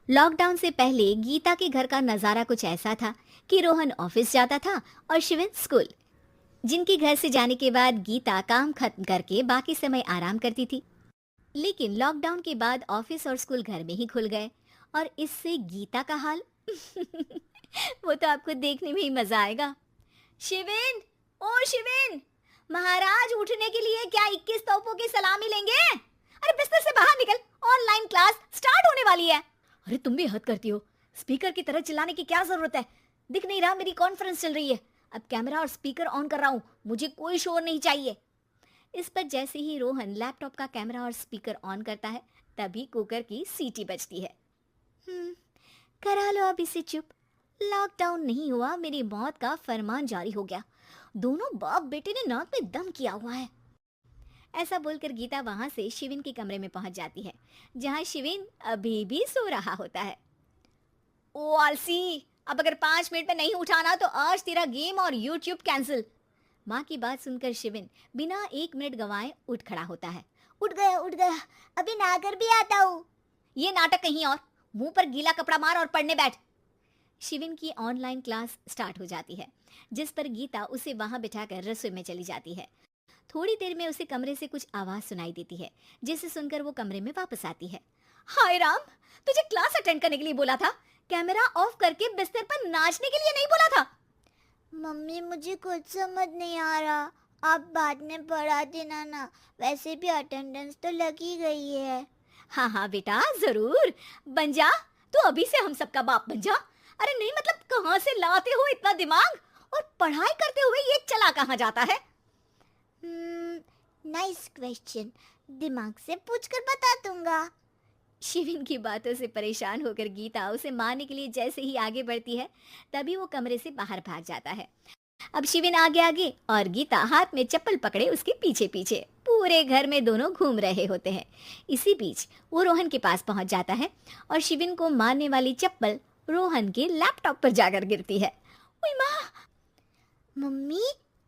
Lockdown से पहले गीता के घर का नजारा कुछ ऐसा था कि रोहन ऑफिस जाता था और शिविन स्कूल। जिनके घर से जाने के बाद गीता काम खत्म करके बाकी समय आराम करती थी। लेकिन लॉकडाउन के बाद ऑफिस और स्कूल घर में ही खुल गए और इससे गीता का हाल वो तो आपको देखने में ही मजा आएगा। शिविन, ओ शिविन, महाराज उठने के लिए क्या 21 तोपों की सलामी लेंगे? अरे बिस्तर से बाहर निकल, ऑनलाइन क्लास स्टार्ट होने वाली है। अरे तुम भी हद करती हो, स्पीकर की तरह चिल्लाने की क्या जरूरत है? दिख नहीं रहा मेरी कॉन्फ्रेंस चल रही है। अब कैमरा और स्पीकर ऑन कर रहा हूँ, मुझे कोई शोर नहीं चाहिए। इस पर जैसे ही रोहन लैपटॉप का कैमरा और स्पीकर ऑन करता है तभी कुकर की सीटी बजती है। करा लो अब इसे चुप। लॉकडाउन नहीं हुआ, मेरी मौत का फरमान जारी हो गया। दोनों बाप बेटे ने नाक में दम किया हुआ है। ऐसा बोलकर गीता वहां से शिविन के कमरे में पहुंच जाती है, जहां शिविन अभी भी सो रहा होता है। ओ आलसी, अब अगर 5 मिनट में नहीं उठाना तो आज तेरा गेम और यूट्यूब कैंसिल। माँ की बात सुनकर शिविन बिना 1 मिनट गंवाए उठ खड़ा होता है। उठ गया, अभी नहाकर भी आता हूँ। ये नाटक कहीं और, मुंह पर गीला कपड़ा मार और पढ़ने बैठ। शिविन की ऑनलाइन क्लास स्टार्ट हो जाती है, जिस पर गीता उसे वहां बिठाकर रसोई में चली जाती है। थोड़ी देर में उसे कमरे से कुछ आवाज सुनाई देती है, जिसे सुनकर वो कमरे में वापस आती है। हाय राम, तुझे क्लास अटेंड करने के लिए बोला था, कैमरा ऑफ करके बिस्तर पर नाचने के लिए नहीं बोला था। मम्मी मुझे कुछ समझ नहीं आ रहा, आप बाद में पढ़ा देना ना, वैसे भी अटेंडेंस तो लगी गई है। हाँ हाँ बेटा, जरूर बन जा, तू अभी से हम सबका बाप बन जा। अरे नहीं मतलब कहाँ से लाते हो इतना दिमाग, और पढ़ाई करते हुए ये चला कहाँ जाता है? नाइस क्वेश्चन, दिमाग से पूछकर बता दूंगा। शिविन की बातों से परेशान होकर गीता उसे मारने के लिए जैसे ही आगे बढ़ती है तभी वो कमरे से बाहर भाग जाता है। अब शिविन आगे आगे और गीता हाथ में चप्पल पकड़े उसके पीछे पीछे पूरे घर में दोनों घूम रहे होते हैं। इसी बीच वो रोहन के पास पहुंच जाता है और शिविन को मारने वाली चप्पल रोहन के लैपटॉप पर जाकर गिरती है। ओए माँ! मम्मी,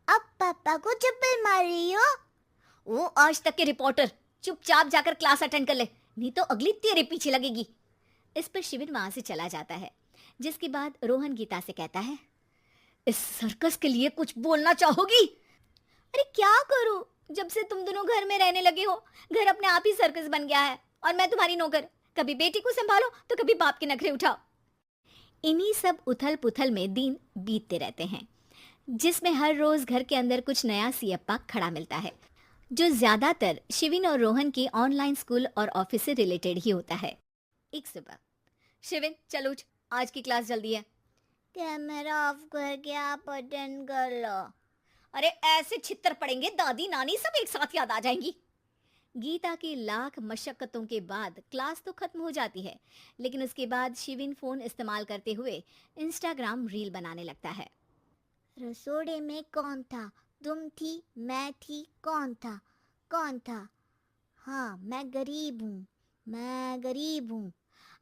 अब पापा को चप्पल मार रही हो? वो आज तक के रिपोर्टर, चुपचाप जाकर क्लास अटेंड कर ले, नहीं तो अगली तेरे पीछे लगेगी। इस पर शिविन वहां से चला जाता है, जिसके बाद रोहन गीता से कहता है, इस सर्कस के लिए कुछ बोलना चाहोगी? अरे क्या करूं, जब से तुम दोनों घर में रहने लगे हो, घर अपने आप ही सर्कस बन गया है और मैं तुम्हारी नौकर। कभी बेटी को संभालो तो कभी बाप के नखरे उठाओ। इन्हीं सब उथल पुथल में दिन बीतते रहते हैं, जिसमें हर रोज घर के अंदर कुछ नया सियप्पा खड़ा मिलता है, जो ज्यादातर शिविन और रोहन की ऑनलाइन स्कूल और ऑफिस से रिलेटेड ही होता है। एक सुबह, शिविन चल उठ, आज की क्लास जल्दी है। कैमरा ऑफ करके आप अटेंड कर लो। अरे ऐसे छित्तर पड़ेंगे, दादी नानी सब एक साथ याद आ जाएंगी। गीता की लाख मशक्कतों के बाद क्लास तो खत्म हो जाती है, लेकिन उसके बाद शिविन फोन इस्तेमाल करते हुए इंस्टाग्राम रील बनाने लगता है। रसोड़े में कौन था? तुम थी, मैं थी, कौन था? कौन था? हाँ, मैं गरीब हूँ।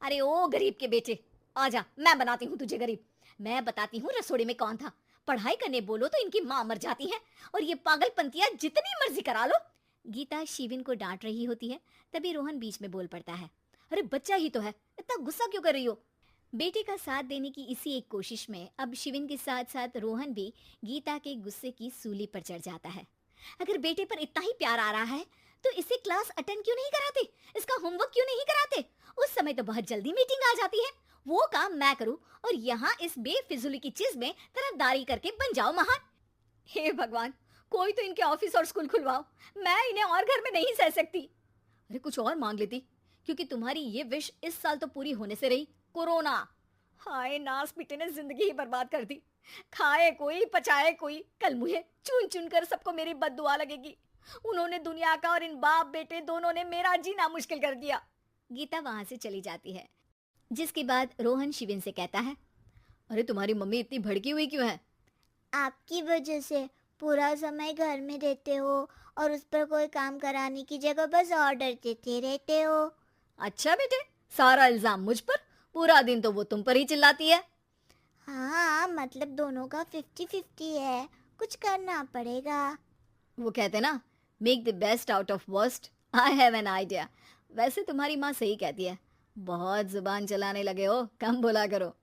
अरे ओ गरीब के बेटे, आजा, मैं बनाती हूँ तुझे गरीब। मैं बताती हूँ रसोड़े में कौन था। पढ़ाई करने बोलो तो इनकी माँ मर जाती है, और ये पागलपंतियाँ जितनी मर्जी करा लो। गीता शिविन को डांट रही होती है, तभी रोहन बीच में बोल पड़ता है। अरे बच्चा ही तो है, इतना गुस्सा क्यों कर रही हो? बेटे का साथ देने की इसी एक कोशिश में अब शिविन के साथ साथ रोहन भी गीता के गुस्से की सूली पर चढ़ जाता है। अगर बेटे पर इतना ही प्यार आ रहा है तो इसे क्लास अटेंड क्यों नहीं कराते, इसका होमवर्क क्यों नहीं कराते? उस समय तो बहुत जल्दी मीटिंग आ जाती है, वो काम मैं करूं और यहाँ इस बेफिजुली की चीज में तरफदारी करके बन जाओ महान। हे भगवान, कोई तो इनके ऑफिस और स्कूल खुलवाओ, मैं इन्हें और घर में नहीं सह सकती। अरे कुछ और मांग लेती, क्योंकि तुम्हारी ये विश इस साल तो पूरी होने से रही, कोरोना। हाय नास बेटे ने जिंदगी ही बर्बाद कर दी। खाए कोई पचाए कोई, कल मुझे चुन चुन कर सबको मेरी बद्दुआ लगेगी। उन्होंने दुनिया का और इन बाप बेटे दोनों ने मेरा जीना मुश्किल कर दिया। गीता वहां से चली जाती है, जिसके बाद रोहन शिविन से कहता है, अरे तुम्हारी मम्मी इतनी भड़की हुई क्यों है? आपकी वजह से पूरा समय घर में रहते हो और उस पर कोई काम कराने की जगह बस ऑर्डर देते रहते हो। अच्छा बेटे, सारा इल्जाम मुझ पर, पूरा दिन तो वो तुम पर ही चिल्लाती है। हाँ, मतलब दोनों का 50-50 है, कुछ करना पड़ेगा। वो कहते ना, make the best out of worst. I have an idea. वैसे तुम्हारी माँ सही कहती है, बहुत जुबान चलाने लगे हो, कम बोला करो।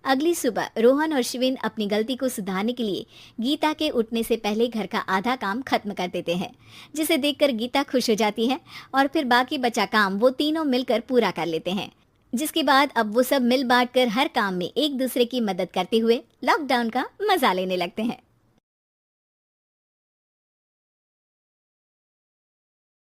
अगली सुबह रोहन और शिविन अपनी गलती को सुधारने के लिए गीता के उठने से पहले घर का आधा काम खत्म कर देते हैं, जिसे देखकर गीता खुश हो जाती है और फिर बाकी बचा काम वो तीनों मिलकर पूरा कर लेते हैं। जिसके बाद अब वो सब मिल बांट कर हर काम में एक दूसरे की मदद करते हुए लॉकडाउन का मजा लेने लगते हैं।